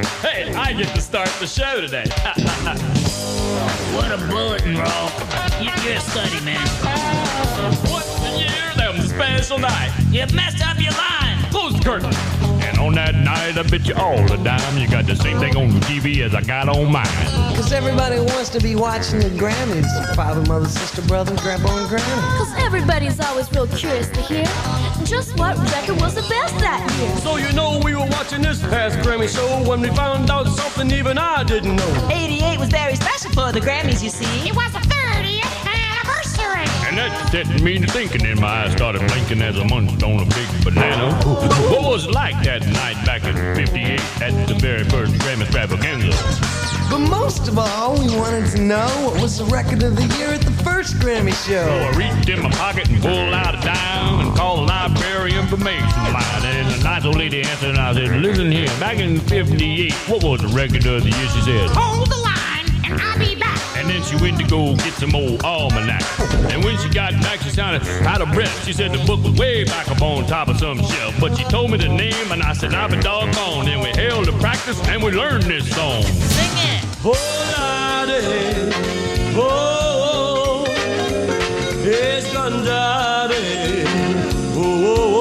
Hey, I get to start the show today. What a bulletin roll. You're a study, man. What's the year? That was a special night. You messed up your line. Close the curtain. And on that night, I bet you all the dime you got the same thing on the TV as I got on mine. Cause everybody wants to be watching the Grammys. Father, mother, sister, brother, grandpa, and granny. Cause everybody's always real curious to hear just what record was the best that year. So you know we were watching this past Grammy show when we found out something even I didn't know. 88 was very special for the Grammys, you see. It was the 30th anniversary. And that set me to thinking, and my eyes started blinking as I munched on a big banana. What was it like that night back in '58 at the very first Grammy extravaganza? But most of all, we wanted to know what was the record of the year at the first Grammy show. So I reached in my pocket and pulled out a dime and called the library information line. And a nice old lady answered, and I said, listen here, back in '58, what was the record of the year? She said, Hold the line, and I'll be back. and then she went to go get some old almanac. And when she got back, she sounded out of breath. She said the book was way back up on top of some shelf. But she told me the name, and I said, I'll be doggone. Then we held a practice, and we learned this song. Sing it. Oh, daddy, oh, it's gone, daddy. Oh, oh,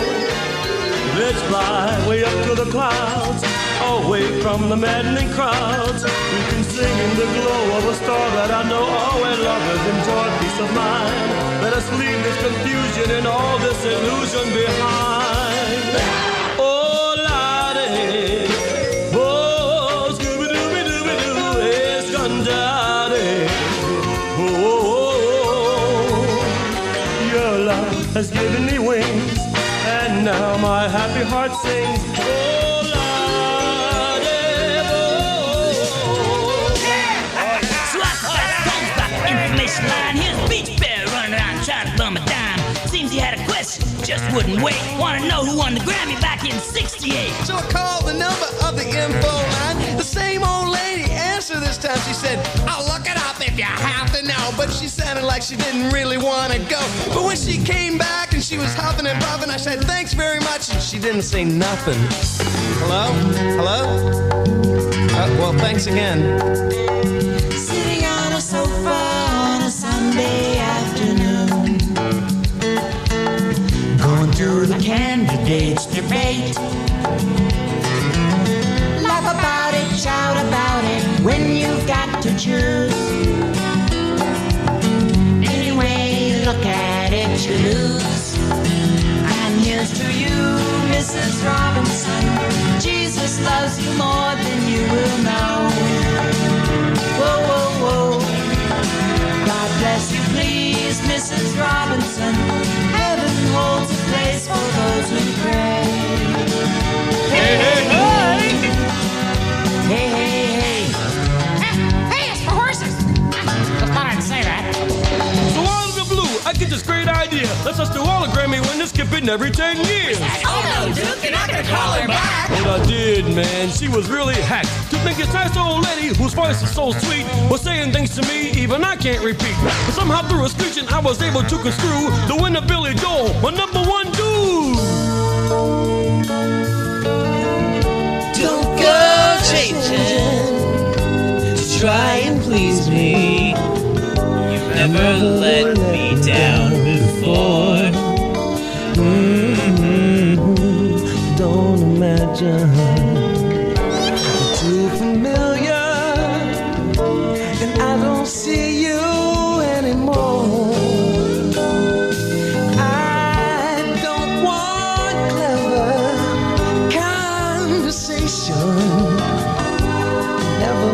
oh, let's fly way up to the clouds, away from the maddening crowds. We can sing in the glow of a star that I know all where lovers enjoy peace of mind. Let us leave this confusion and all this illusion behind. Oh, laddie, oh, Scooby-Dooby-Dooby-Doo, it's gone, daddy. Oh, your love has given me wings, and now my happy heart sings. Oh, Information line. Here's Beach Bear running around trying to bum a dime. Seems he had a question, just wouldn't wait. Want to know who won the Grammy back in '68. So I called the number of the info line. The same old lady answered this time. She said, I'll look it up if you have to know. But she sounded like she didn't really want to go. But when she came back and she was huffing and puffing, I said, thanks very much. And she didn't say nothing. Hello? Hello? Well, thanks again. Sitting on a sofa on a Sunday afternoon, going through the candidates' debate. Laugh about it, shout about it, when you've got to choose. Any way you look at it, you lose. And here's to you, Mrs. Robinson. Jesus loves you more than you will know. Whoa, whoa, whoa. God bless you, please, Mrs. Robinson. Heaven holds a place for those who pray. Hey, hey, hey! Hey, hey, hey! Hey, it's for horses. Just thought I'd say that. so out of the blue, I get this great idea. Let's just do all the Grammy winners skipping every 10 years. Oh no, Duke, you're not gonna call her back. But I did, man. She was really hacked. To think this nice old lady whose voice is so sweet was saying things to me even I can't repeat. But somehow through a screeching, I was able to construe the winner Billy Joel, my number one dude. Don't go changing to try and please me. You've never let me down before. Don't imagine too familiar, and I don't see you anymore. I don't want clever conversation. Never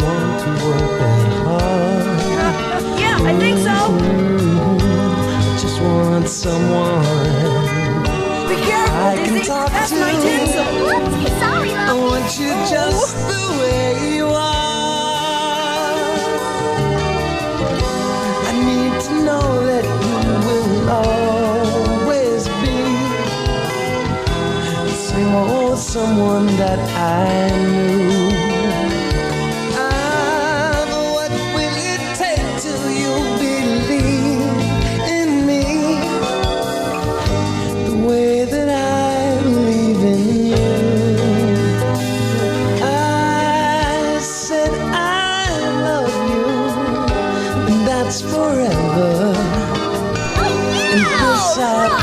want to work that hard. Yeah, I think so. I just want someone Be careful, I can Dizzy. talk That's to. my tinsel. Whoopsie, sorry, I love. want you just the way you are. I need to know that you will always be the same old someone that I knew. But what will it take till you believe in me the way that I believe in you?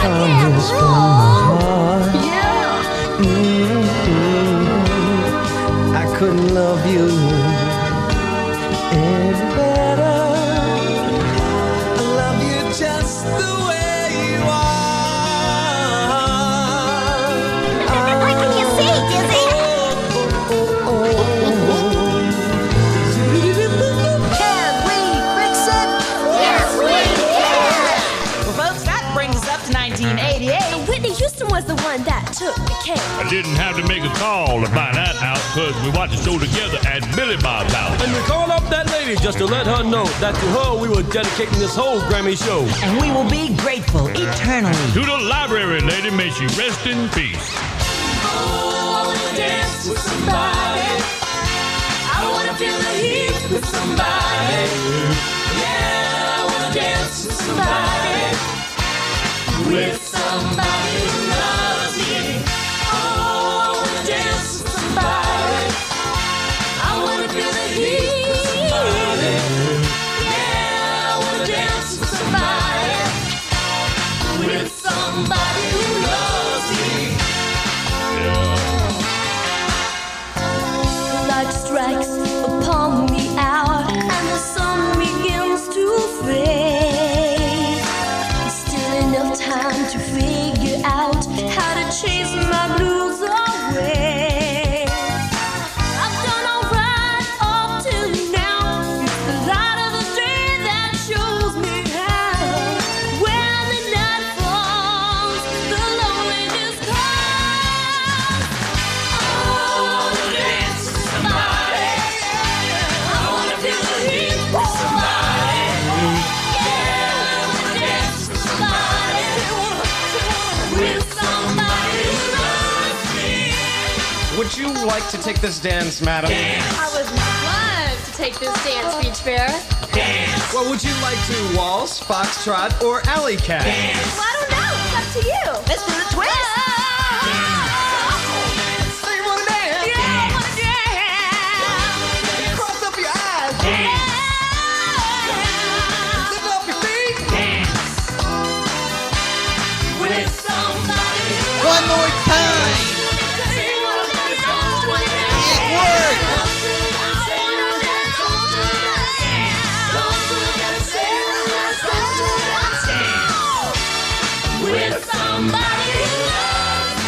promise from my heart. Yeah. I couldn't love you any better. I love you just the way you are. What can you say, Dizzy? Can we fix it? Yes, we can. Well, folks, that brings us up to 1988. Whitney Houston was the one that took the cake. I didn't have to make a call to find that out because we watched the show together at Billy Bob's house. And we called up that lady just to let her know that to her we were dedicating this whole Grammy show. And we will be grateful eternally. To the library lady, may she rest in peace. I wanna dance with somebody. I wanna feel the heat with somebody. Yeah, I wanna dance with somebody. With somebody who loves me. Oh, I wanna dance with somebody. I wanna feel the heat with somebody. Yeah, I wanna dance with somebody. With somebody who loves me. Light strikes upon the hour and the sun begins to fade. Still enough time to figure out how to chase my blues away. I've done alright up till now. It's the light of the day that shows me how. When the night falls, the loneliness comes. I wanna dance with somebody. I wanna feel the heat with somebody. Yeah, I wanna dance with somebody. With somebody who loves me. Would you like to take this dance, madam? I would love to take this dance, Beach Bear. Well, would you like to waltz, foxtrot, or alley cat? Well, I don't know. It's up to you. Let's do the twist. So you wanna dance? Yeah, I wanna dance. Cross up your eyes. Lift up your feet. With somebody who One more time. with somebody who loves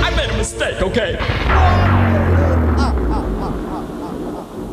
I made a mistake, okay?